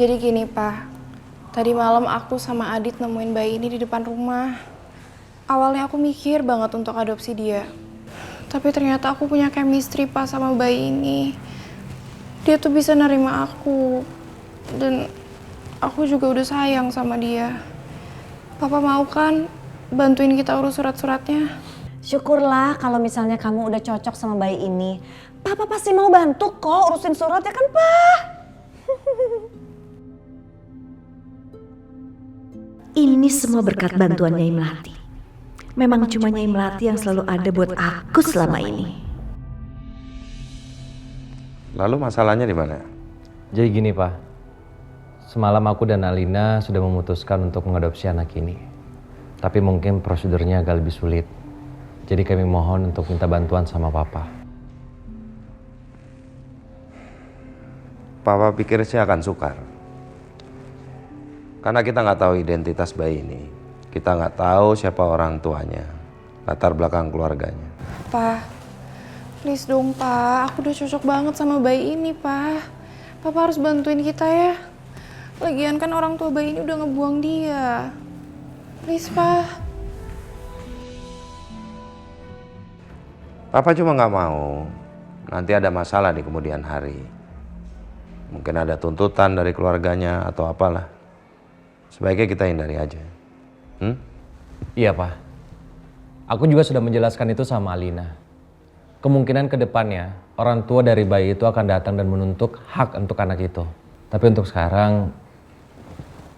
Jadi gini, Pak. Tadi malam aku sama Adit nemuin bayi ini di depan rumah. Awalnya aku mikir banget untuk adopsi dia. Tapi ternyata aku punya chemistry, Pak, sama bayi ini. Dia tuh bisa nerima aku. Dan aku juga udah sayang sama dia. Papa mau kan bantuin kita urus surat-suratnya? Syukurlah kalau misalnya kamu udah cocok sama bayi ini. Papa pasti mau bantu kok urusin surat ya kan, Pak? Ini semua berkat bantuan Nyai Melati. Memang cuma Nyai Melati yang selalu ada buat aku selama ini. Lalu masalahnya di mana? Jadi gini Pak, semalam aku dan Alina sudah memutuskan untuk mengadopsi anak ini. Tapi mungkin prosedurnya agak lebih sulit. Jadi kami mohon untuk minta bantuan sama Papa. Papa pikir sih akan sukar. Karena kita nggak tahu identitas bayi ini. Kita nggak tahu siapa orang tuanya, latar belakang keluarganya. Pak, please dong, Pak. Aku udah cocok banget sama bayi ini, Pak. Papa harus bantuin kita ya. Lagian kan orang tua bayi ini udah ngebuang dia. Please, Pak. Papa cuma nggak mau nanti ada masalah di kemudian hari. Mungkin ada tuntutan dari keluarganya atau apalah. Sebaiknya kita hindari aja. Iya Pak, aku juga sudah menjelaskan itu sama Alina. Kemungkinan ke depannya orang tua dari bayi itu akan datang dan menuntut hak untuk anak itu. Tapi untuk sekarang,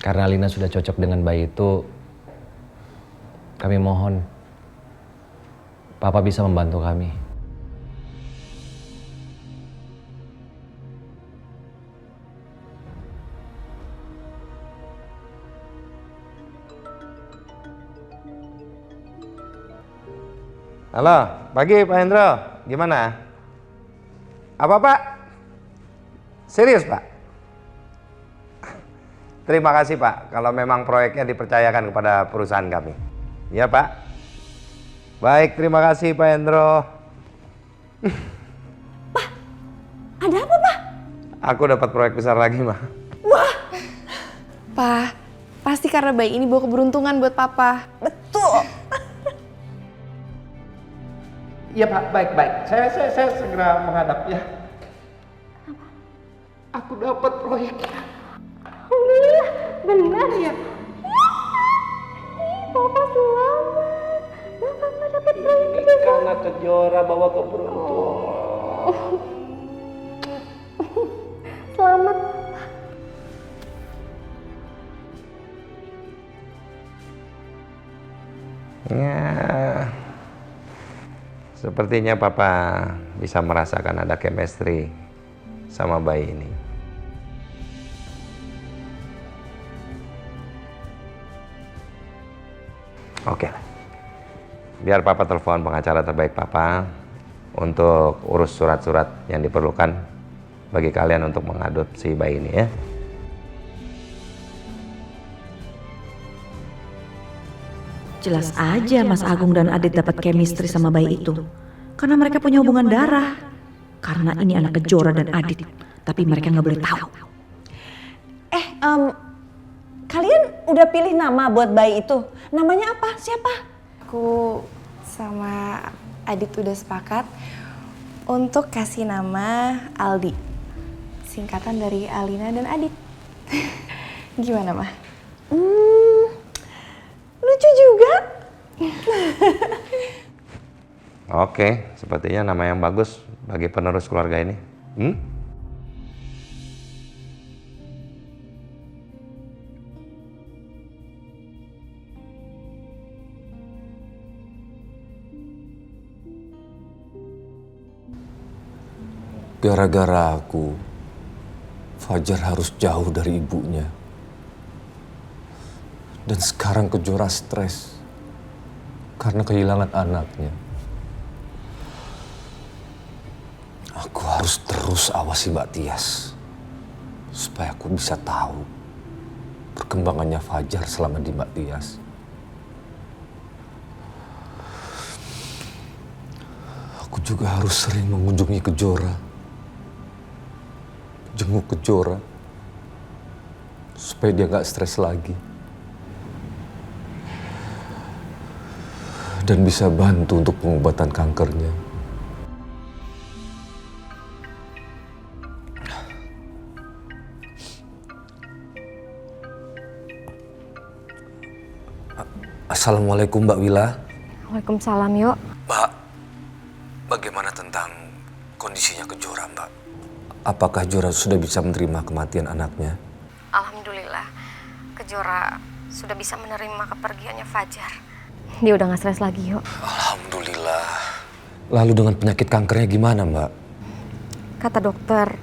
karena Alina sudah cocok dengan bayi itu, kami mohon Papa bisa membantu kami. Halo, pagi Pak Hendro. Gimana? Apa Pak? Serius Pak? Terima kasih Pak, kalau memang proyeknya dipercayakan kepada perusahaan kami. Iya Pak. Baik, terima kasih Pak Hendro. Pak, ada apa, Pak? Aku dapat proyek besar lagi, Ma. Pak, pasti karena bayi ini bawa keberuntungan buat Papa. Betul. Iya Pak, baik-baik. Saya segera menghadap ya. Aku dapat proyeknya. Alhamdulillah, benar ya? Papa selamat. Papa dapat proyek Ini karena Kejora bawa keberuntungan. Selamat. Ya, sepertinya Papa bisa merasakan ada chemistry sama bayi ini. Oke lah. Biar Papa telepon pengacara terbaik Papa untuk urus surat-surat yang diperlukan bagi kalian untuk mengadopsi bayi ini ya. Jelas aja Mas Agung dan Adit dapat chemistry sama bayi itu. Karena mereka punya hubungan darah. Karena ini anak Kejora dan Adit. Tapi mereka nggak boleh tahu. Kalian udah pilih nama buat bayi itu? Namanya apa? Siapa? Aku sama Adit udah sepakat untuk kasih nama Aldi. Singkatan dari Alina dan Adit. Gimana, Ma? Lucu juga. Oke, sepertinya nama yang bagus bagi penerus keluarga ini. Gara-gara aku, Fajar harus jauh dari ibunya. Dan sekarang Kejora stres karena kehilangan anaknya. Aku harus terus awasi Mbak Tias supaya aku bisa tahu perkembangannya Fajar selama di Mbak Tias. Aku juga harus sering mengunjungi Kejora. Jenguk Kejora. supaya dia nggak stres lagi. Dan bisa bantu untuk pengobatan kankernya. Assalamualaikum Mbak Wila. Waalaikumsalam, Yo. Mbak, bagaimana tentang kondisinya Kejora, Mbak? Apakah Kejora sudah bisa menerima kematian anaknya? Alhamdulillah, Kejora sudah bisa menerima kepergiannya Fajar. Dia udah gak stres lagi, Yo. Alhamdulillah. Lalu dengan penyakit kankernya gimana, Mbak? Kata dokter,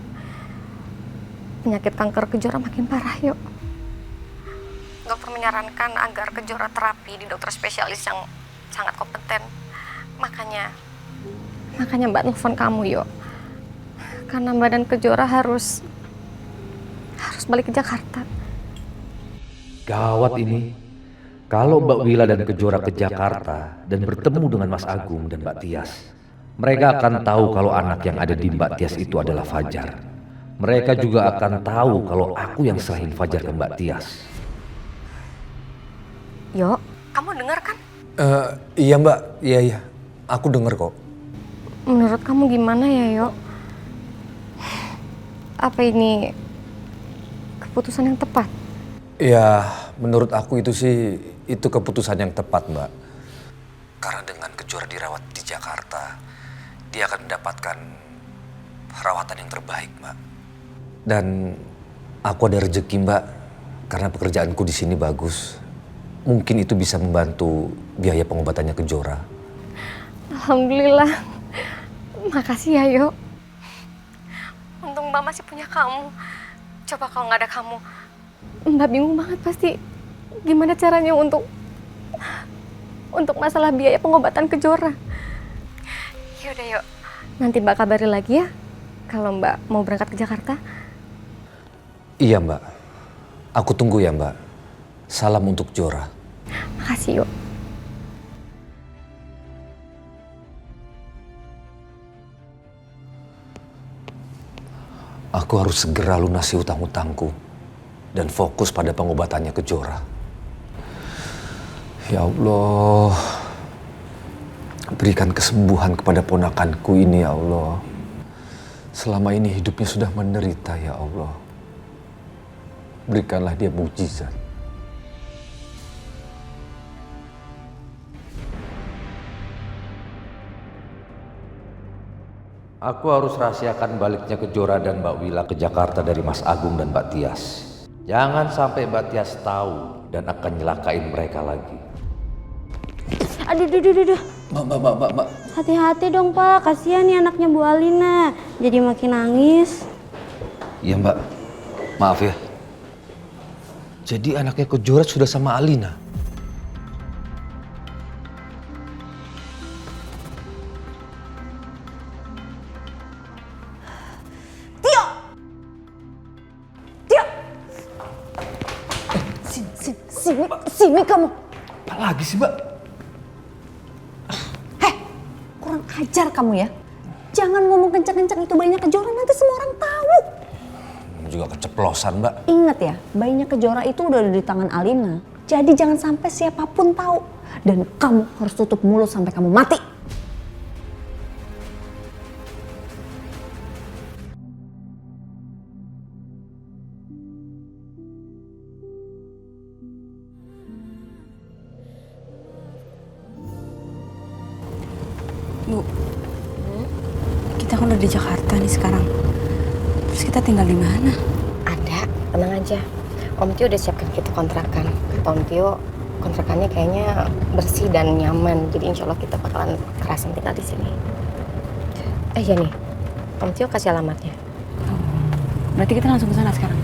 penyakit kanker Kejora makin parah, Yo. Dokter menyarankan agar Kejora terapi di dokter spesialis yang sangat kompeten. Makanya Mbak nelfon kamu, Yo. Karena Mbak dan Kejora harus balik ke Jakarta. Gawat ini. Kalau Mbak Wila dan Kejora ke Jakarta dan bertemu dengan Mas Agung dan Mbak Tias, mereka akan tahu kalau anak yang ada di Mbak Tias itu adalah Fajar. Mereka juga akan tahu kalau aku yang serahin Fajar ke Mbak Tias. Yo, kamu dengar kan? Iya Mbak, iya. Aku denger kok. Menurut kamu gimana ya, Yo? Apa ini keputusan yang tepat? Ya, menurut aku itu keputusan yang tepat, Mbak. Karena dengan Kejora dirawat di Jakarta, dia akan mendapatkan perawatan yang terbaik, Mbak. Dan aku ada rezeki, Mbak, karena pekerjaanku di sini bagus. Mungkin itu bisa membantu biaya pengobatannya Kejora. Alhamdulillah. Makasih ya, Yo. Untung Mbak masih punya kamu. Coba kalau nggak ada kamu, Mbak bingung banget pasti. Gimana caranya untuk masalah biaya pengobatan Kejora. Yaudah, Yo. Nanti Mbak kabari lagi ya kalau Mbak mau berangkat ke Jakarta. Iya, Mbak. Aku tunggu ya, Mbak. Salam untuk Kejora. Makasih, Yo. Aku harus segera lunasi hutang-hutangku dan fokus pada pengobatannya Kejora. Ya Allah, berikan kesembuhan kepada ponakanku ini ya Allah. Selama ini hidupnya sudah menderita ya Allah. Berikanlah dia mukjizat. Aku harus rahasiakan baliknya Kejora dan Mbak Wila ke Jakarta dari Mas Agung dan Mbak Tias. Jangan sampai Mbak Tias tahu dan akan nyelakain mereka lagi. Aduh. Mbak. Hati-hati dong, Pak. Kasihan nih anaknya Bu Alina. Jadi makin nangis. Iya Mbak, maaf ya. Jadi anaknya Kejora sudah sama Alina? Sini kamu. Apa lagi sih Mbak? Heh, kurang ajar kamu ya. Jangan ngomong kencang-kencang itu bayinya Kejora, nanti semua orang tahu. Juga keceplosan Mbak. Ingat ya, bayinya Kejora itu udah ada di tangan Alina. Jadi jangan sampai siapapun tahu. Dan kamu harus tutup mulut sampai kamu mati. Bu, kita kan udah di Jakarta nih sekarang. Terus kita tinggal di mana? Ada, tenang aja. Om Tio udah siapkan kita kontrakan. Kata Om Tio, kontrakannya kayaknya bersih dan nyaman. Jadi insya Allah kita bakalan kerasan tinggal di sini. Iya nih, Om Tio kasih alamatnya. Berarti kita langsung ke sana sekarang.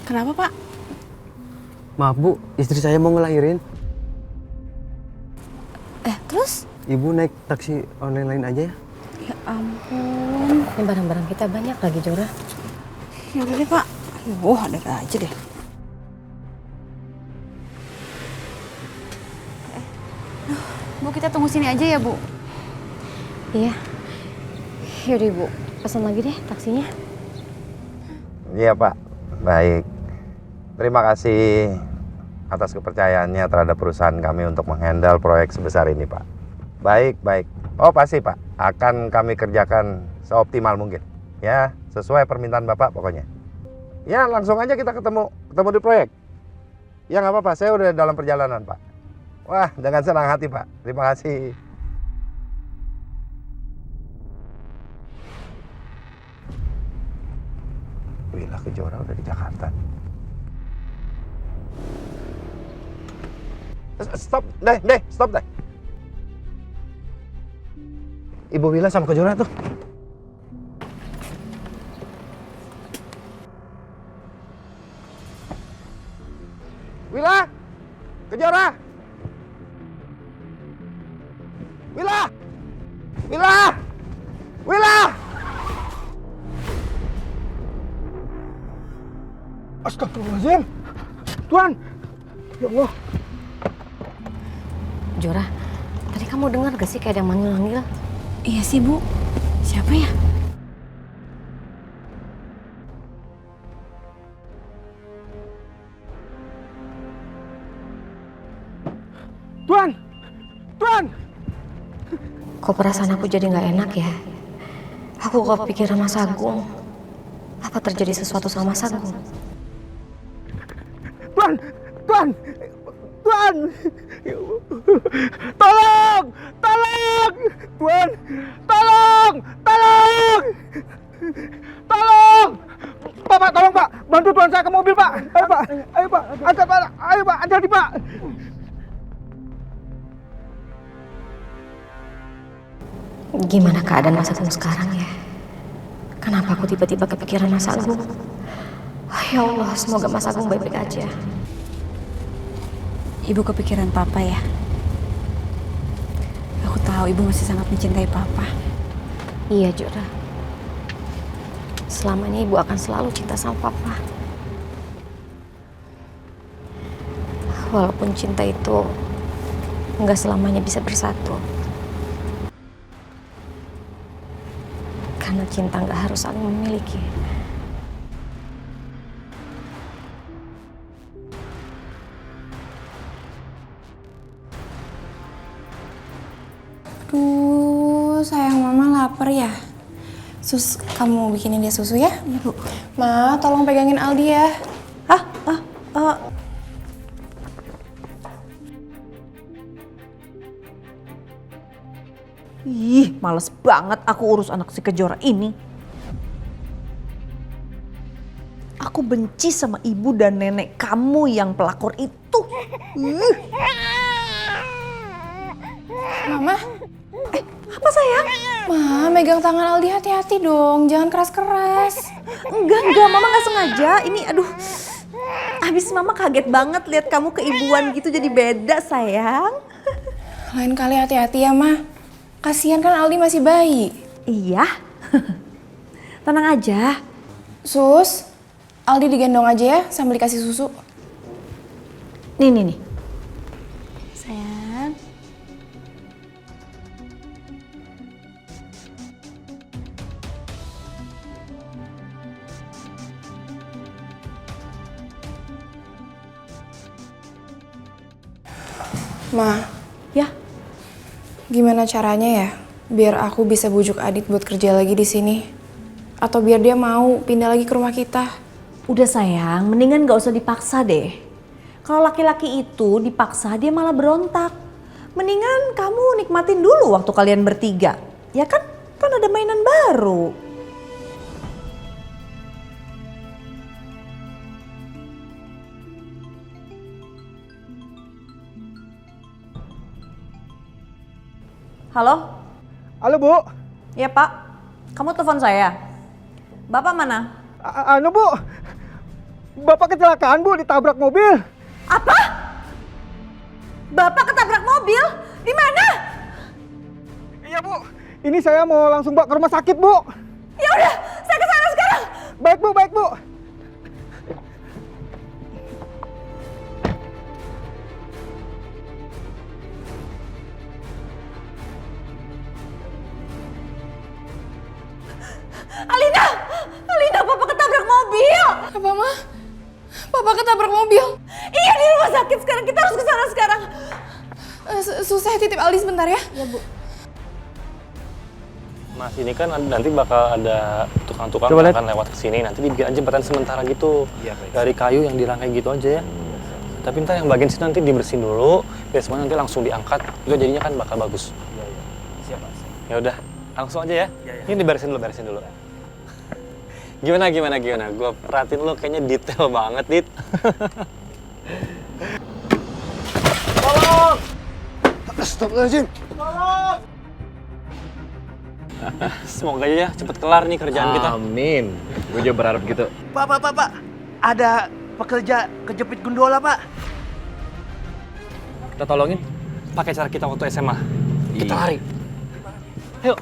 Kenapa, Pak? Maaf Bu, istri saya mau ngelahirin. Terus? Ibu naik taksi online lain aja ya? Ya ampun. Ini barang-barang kita banyak lagi, Jora. Ya udah deh, Pak. Ada aja deh. Bu, kita tunggu sini aja ya, Bu. Iya. Yaudah Ibu, pesan lagi deh taksinya. Iya Pak, baik. Terima kasih atas kepercayaannya terhadap perusahaan kami untuk menghandle proyek sebesar ini Pak. Baik, baik. Oh pasti Pak, akan kami kerjakan seoptimal mungkin. Ya, sesuai permintaan Bapak pokoknya. Ya langsung aja kita ketemu di proyek. Ya nggak apa-apa, saya udah dalam perjalanan Pak. Wah, dengan senang hati Pak. Terima kasih. Wila Kejora udah di Jakarta. Stop deh. Ibu Wila sama Kejora tuh. Wila! Kejora! Wila! Wila! Wila! Astagfirullahaladzim. Tuan! Ya Allah. Jora, tadi kamu dengar gak sih kayak ada yang manggil-manggil? Iya sih, Bu. Siapa ya? Tuan! Tuan! Kok perasaan aku jadi gak enak ya? Aku kepikiran Mas Agung. Apa terjadi sesuatu sama Mas Agung? Tuan! Tuan! Tuan! Ya Allah. Tolong! Tolong! Tuan! Tolong! Tolong! Tolong! Pak, tolong Pak! Bantu Tuan saya ke mobil Pak! Ayo Pak! Ayo Pak! Angkat Pak! Ayo Pak! Hati-hati Pak! Gimana keadaan Mas Agung sekarang ya? Kenapa aku tiba-tiba kepikiran Mas Agung? Ya Allah, semoga Mas Agung baik-baik aja. Ibu kepikiran Papa ya? Aku tahu Ibu masih sangat mencintai Papa. Iya, Jora. Selamanya Ibu akan selalu cinta sama Papa. Walaupun cinta itu nggak selamanya bisa bersatu. Karena cinta nggak harus saling memiliki. Aduh, sayang Mama lapar ya. Sus, kamu bikinin dia susu ya? Bu. Ma, tolong pegangin Aldi ya. Ih, males banget aku urus anak si Kejora ini. Aku benci sama ibu dan nenek kamu yang pelakor itu. Mama, Apa sayang? Ma, megang tangan Aldi hati-hati dong. Jangan keras-keras. Enggak, Mama gak sengaja. Ini aduh, habis Mama kaget banget lihat kamu keibuan gitu jadi beda sayang. Lain kali hati-hati ya, Ma. Kasihan kan Aldi masih bayi. Iya, tenang aja. Sus, Aldi digendong aja ya sambil dikasih susu. Nih. Sayang. Ma, Ya, gimana caranya ya biar aku bisa bujuk Adit buat kerja lagi di sini? Atau biar dia mau pindah lagi ke rumah kita? udah sayang, mendingan gak usah dipaksa deh. Kalau laki-laki itu dipaksa dia malah berontak. Mendingan kamu nikmatin dulu waktu kalian bertiga. Ya kan? Kan ada mainan baru. Halo? Halo Bu. Ya Pak, kamu telepon saya. Bapak mana? Anu Bu. Bapak kecelakaan Bu, ditabrak mobil. Apa? Bapak ketabrak mobil? Di mana? Iya Bu. Ini saya mau langsung bawa ke rumah sakit Bu. Ya udah, saya ke sana sekarang. Baik Bu, baik Bu. Alina! Alina, papa ketabrak mobil! Apa, Ma? Papa ketabrak mobil. Iya, di rumah sakit sekarang. Kita harus ke sana sekarang. Susah titip Ali sebentar ya. Ya, Bu. Mas, ini kan nanti bakal ada tukang-tukang yang akan lewat ke sini. Nanti dibikin aja jembatan sementara gitu. Dari kayu yang dirangkai gitu aja ya. Tapi ntar yang bagian situ nanti dibersihin dulu, biar semua nanti langsung diangkat. Itu jadinya kan bakal bagus. Iya. Siap, Mas. Ya udah, langsung aja ya. Ini diberesin dulu. Gimana? Gua perhatiin lo kayaknya detail banget, Dit. Tolong! Astagfirullahaladzim. Semoga aja ya cepet kelar nih kerjaan kita. Amin. Gue juga berharap gitu. Pak. Ada pekerja kejepit gondola, Pak. Kita tolongin pakai cara kita waktu SMA. Kita lari. Ayo.